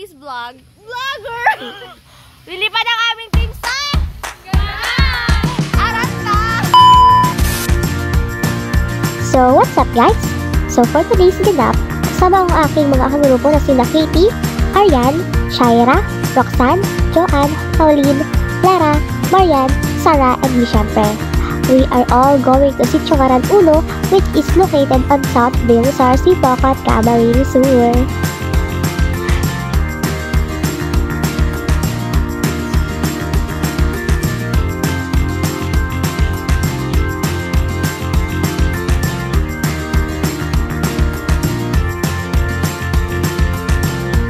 today's vlog, vlogger! Lilipad ang aming team sa Arasta! So, what's up guys? So, for today's ganap, kasama ang aking mga kagrupo na sina Katie, Arian, Shaira, Roxanne, Joanne, Pauline, Clara, Marian, Sarah, and me syempre. We are all going to Sitio-Ngaran 1, which is located on South Bilusar, Sipokat, Camarines Sur.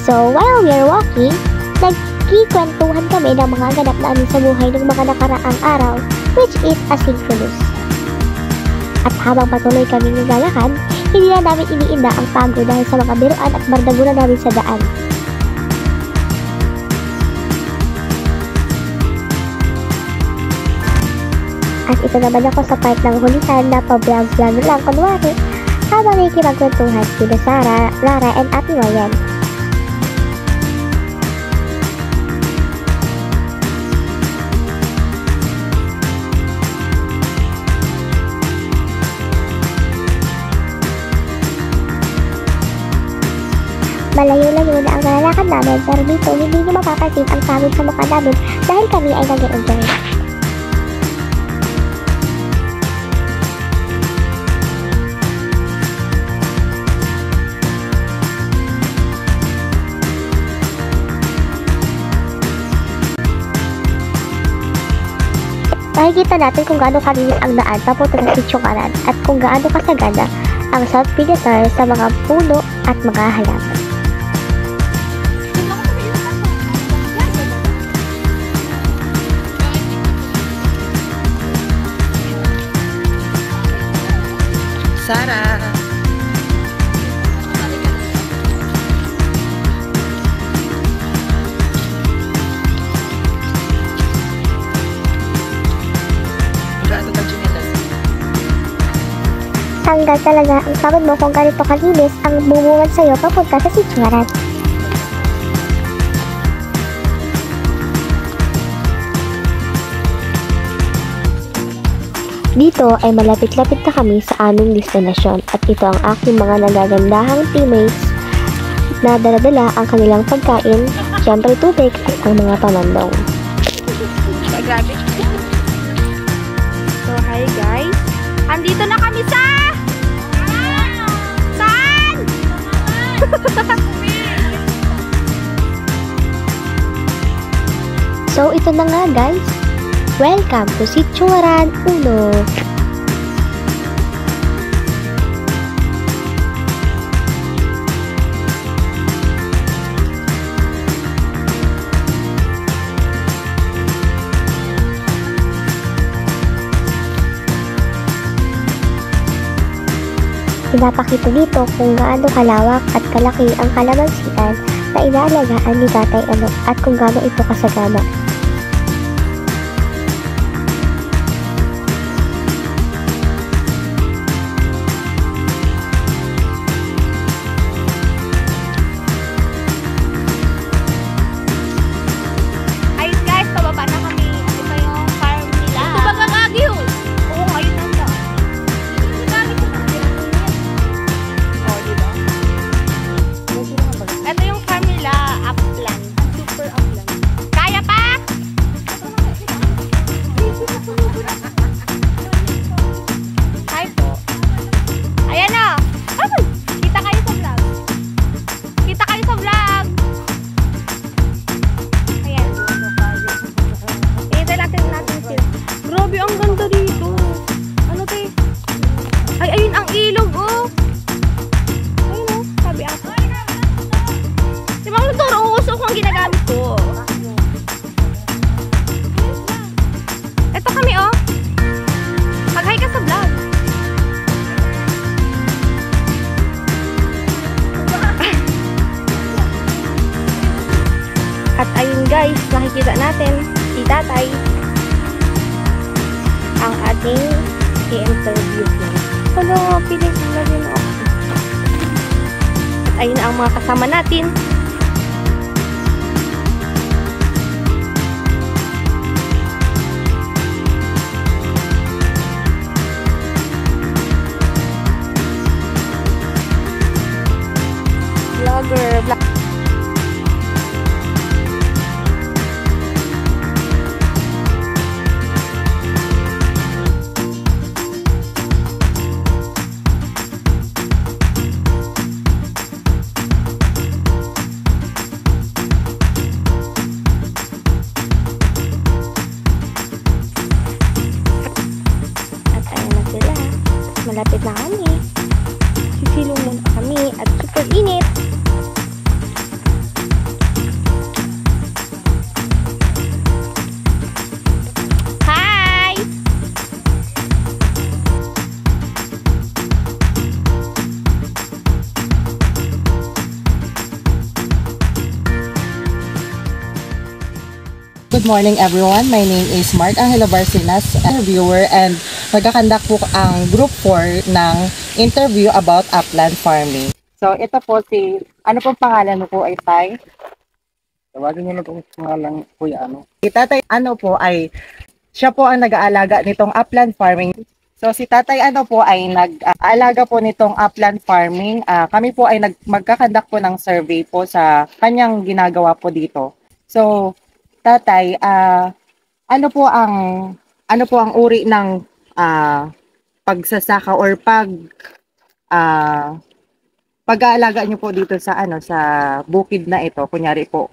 So, while we are walking, nagkikwentuhan kami ng mga ganap namin sa buhay ng mga nakaraang araw, which is asynchronous. At habang patuloy kaming naglalakad, hindi na namin iniinda ang pagod dahil sa mga biruan at bardagulan namin sa daan. At ito naman ako sa part ng hulihan na pa-vlog-vlog lang kunwari habang nakikipagkwentuhan sila Sarah, Lara, and Ate Marian. Malayo-layo na ang nalalakad namin pero dito hindi nyo mapapansin ang pagod sa mukha namin dahil kami ay nag-enjoy. Makikita natin kung gaano kalinis ang daan papunta ng Sitio-Ngaran at kung gaano kasagana ang South Bilusar sa mga puno at mga halaman. Sarah. Tanggal talaga ang pagod mo kung ganito kalinis ang bubungad sa'yo papunta sa Sitio-Ngaran. Dito ay malapit-lapit na kami sa aming destinasyon at ito ang aking mga nagagandahang teammates na dala-dala ang kanilang pagkain, syempre tubig at ang mga pamandong. Grabe. So, hi guys. Andito na kami sa... Saan? So, ito na nga guys. Welcome to Sitio-Ngaran 1. Pinapakita dito kung gaano kalawak at kalaki ang kalamansian na inaalagaan ni Tatay Ano at kung gaano ito kasagana. Grabe, ang ganda dito. Ano te? Ay, ayun ang ilog, oh. Ayun, oh. Sabi ako. Di ba ang turo, uso ko ang ginagamit ko. Ito kami, oh. Mag-hi ka sa vlog. At ayun guys, makikita natin si Tatay ang ating i-interview ko. Hello, piling na rin ako. At ayun ang mga kasama natin. vlogger. At ayan na sila. Malapit na kami. Sisilong muna kami at super init. Hi! Good morning everyone. My name is Mark Angelo Barcinas, interviewer, and magkakandak po ang Group 4 ng interview about upland farming. So ito po ano pong pangalan mo po ay Tay? Tawagin niyo na itong pangalang Kuya ano. Si Tatay ano po ay, siya po ang nag-aalaga nitong upland farming. So si Tatay ano po ay nag-aalaga po nitong upland farming. Kami po ay magkakandak po ng survey po sa kanyang ginagawa po dito. So Tatay, ano po ang uri ng pagsasaka or pag-aalaga niyo po dito sa sa bukid na ito? Kunyari po,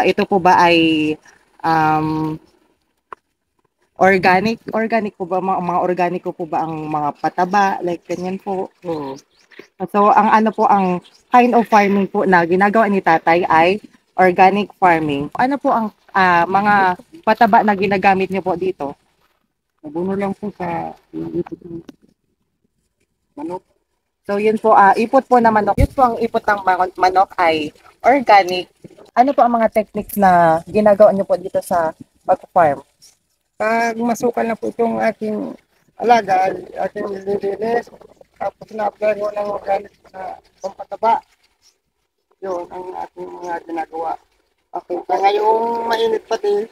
ito po ba ay organic po ba, mga organiko po ba ang mga pataba, like ganyan po? So ang ano po ang kind of farming po na ginagawa ni Tatay ay organic farming. Ano po ang mga pataba na ginagamit niyo po dito? Nabuno lang po sa ipot ng manok. So yun po, ipot po na manok. Yun po ang ipot ng manok ay organic. Ano po ang mga techniques na ginagawa niyo po dito sa pag-farm? Pag masukal na po itong aking alaga, aking nililinis, tapos na-apply ko ng organic sa pampataba. Yun ang aking mga ginagawa. Okay, kaya ngayong mainit pati,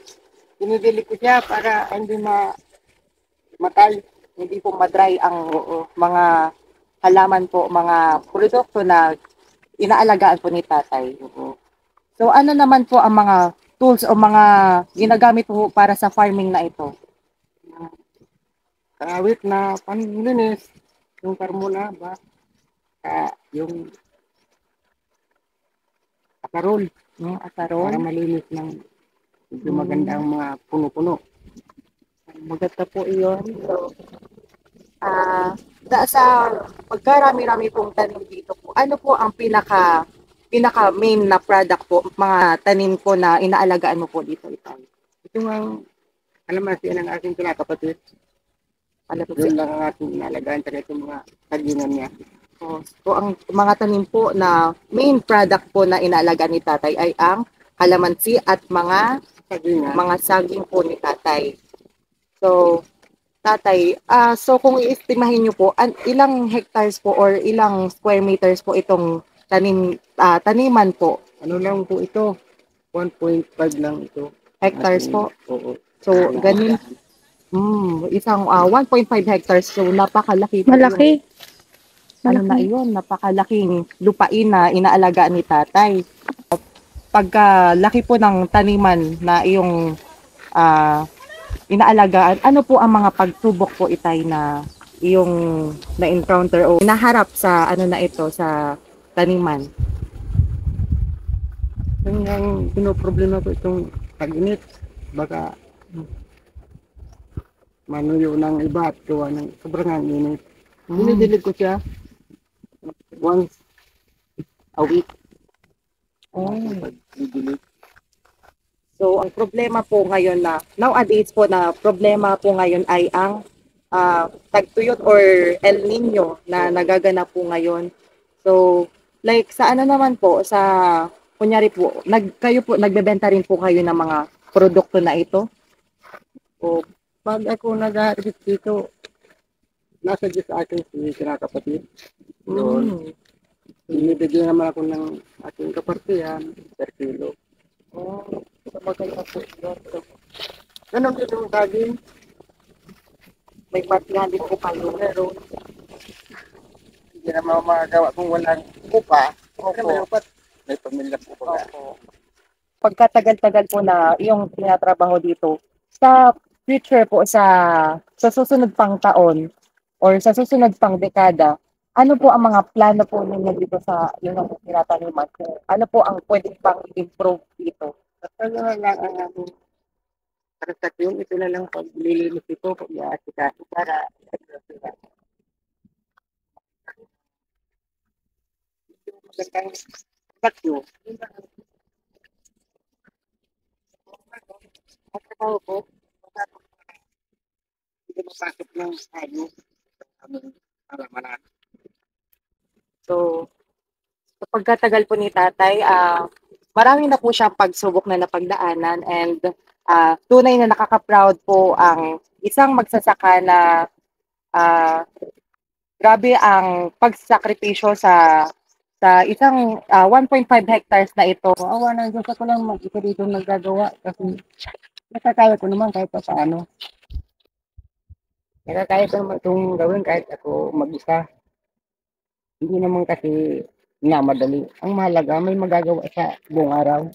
dinidili ko siya para hindi matay. Hindi po madry ang mga halaman po, mga produkto na inaalagaan po ni Tatay. So ano naman po ang mga tools o mga ginagamit po para sa farming na ito? Kaawit na panlinis, yung karmona ba? Yung akarol, no? Akarol? Para malinis ng medyo maganda ang mga puno-puno. Maganda po iyon. So, sa pagkarami-rami pong tanim dito po, ano po ang pinaka main na product po, mga tanim po na inaalagaan mo po dito, Itay? Ito ang kalamansi ng aking kinakapatid. Ano po Doon lang ang aking inalagaan talaga itong mga tagingan niya. So, ang mga tanim po na main product po na inaalagaan ni Tatay ay ang kalamansi at mga saging po ni Tatay. So, Tatay, so kung iestimahin niyo po, ilang hectares po or ilang square meters po itong taniman po? Ano lang po ito? 1.5 lang ito. Hectares po? Oo. So, ganun. Isang 1.5 hectares. So, napakalaki po. Malaki. Ano na iyon? Napakalaking lupain na inaalagaan ni Tatay. Pagkalaki po ng taniman na iyong inaalagaan, ano po ang mga pagsubok po, Itay, na iyong na-encounter o naharap sa na ito, sa taniman? Ang pinoproblema ko itong tag-init. Baka manuyo ng iba at gawa ng sobrang init. Dinidilig ko siya once a week. Pag-didilig. So, ang problema po ngayon nowadays po na problema po ngayon ay ang tagtuyot or El Nino na nagaganap po ngayon. So, like sa naman po, kunyari po, kayo po, nagbebenta rin po kayo ng mga produkto na ito? O pag ako nag-harvest dito, nasa Diyos akin si kinakapatid. Doon, binibigyan naman ako ng aking kapartihan per kilo. Sa maganda po. Ganun din yung saging. May partihan din po kayo. Pero hindi naman magagawa kung walang upa. Opo. May pamilya po ba? Opo. Pagkatagal-tagal po na yung tinatrabaho dito, sa future po, sa susunod pang taon or sa susunod pang dekada, ano po ang mga plano po ninyo dito sa yung tinataniman? Ano po ang pwedeng pang improve dito? Ano na lang ang aming transaksyon, ito na lang paglilinis ito, pag-aasikaso para magandang transaksyon. At trabaho ko, hindi masakit ng ayos sa aming alamanan. So, sa pagkatagal po ni tatay, marami na po siyang pagsubok na napagdaanan and tunay na nakaka-proud po ang isang magsasaka na grabe ang pagsakripisyo sa isang 1.5 hectares na ito. Awa na Diyos, ako lang mag-isa dito naggagawa kasi nakakaya ko naman kahit pa paano. Nakakaya ko naman itong gawin kahit ako mag-isa. Hindi naman kasi nga madali. Ang mahalaga, may magagawa sa buong araw.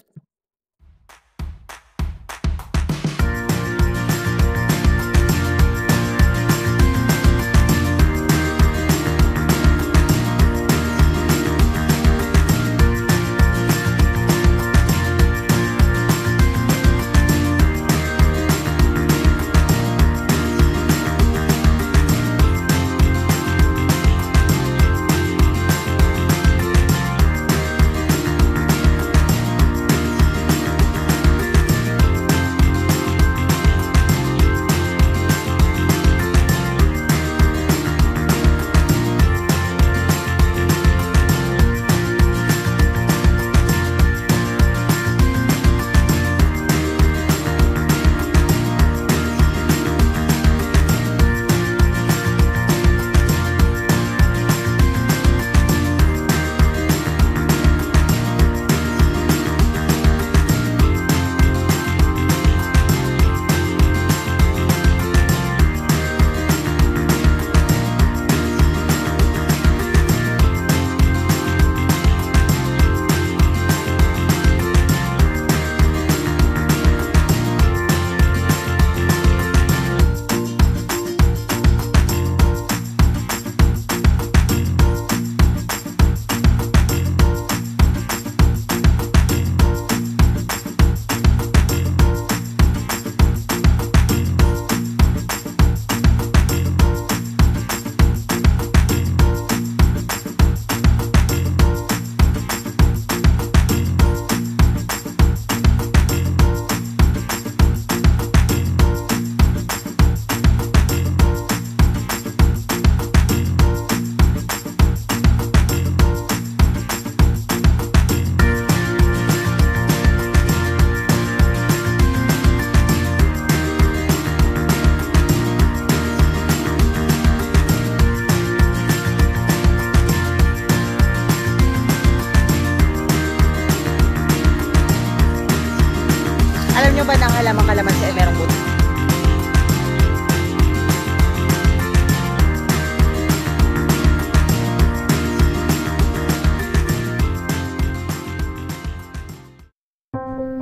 Alam nyo ba na ang halamang kalamansi ay merong buto?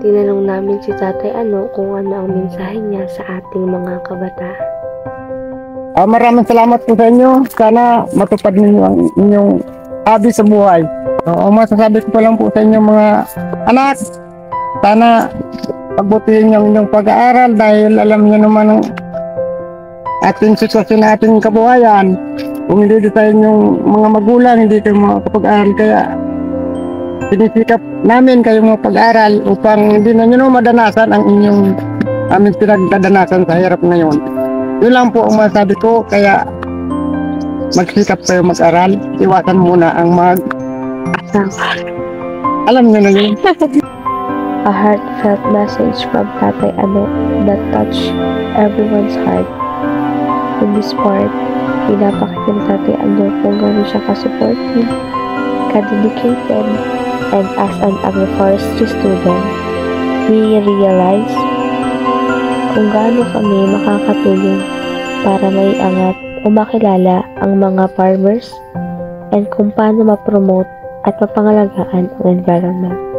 Tinanong namin si Tatay Ano kung ano ang mensahe niya sa ating mga kabataan. Maraming salamat po sa inyo. Sana matupad ninyo ang inyong habi sa buhay. Ang masasabi ko pa lang po sa inyo mga anak, sana pagbutihin niyo ang inyong pag-aaral dahil alam niyo naman ang ating sitwasyon na ating kabuhayan. Kung hindi tayo inyong mga magulang, hindi kayo makakapag-aaral, kaya sinisikap namin kayong mapag-aral upang hindi na nyo madanasan ang inyong aming pinagdadanasan sa hirap ngayon. Yun lang po ang masabi ko, kaya magsikap kayo mag-aral, iwasan muna ang alam nyo na yun. A heartfelt message from Tatay Ano that touched everyone's heart. In this part, pinapakita ni Tatay Ano kung gano'n siya ka-supportive, ka-dedicated, and as an agroforestry student, we realize kung gaano kami makakatulong para maiangat o makilala ang mga farmers and kung paano ma-promote at mapangalagaan ang environment.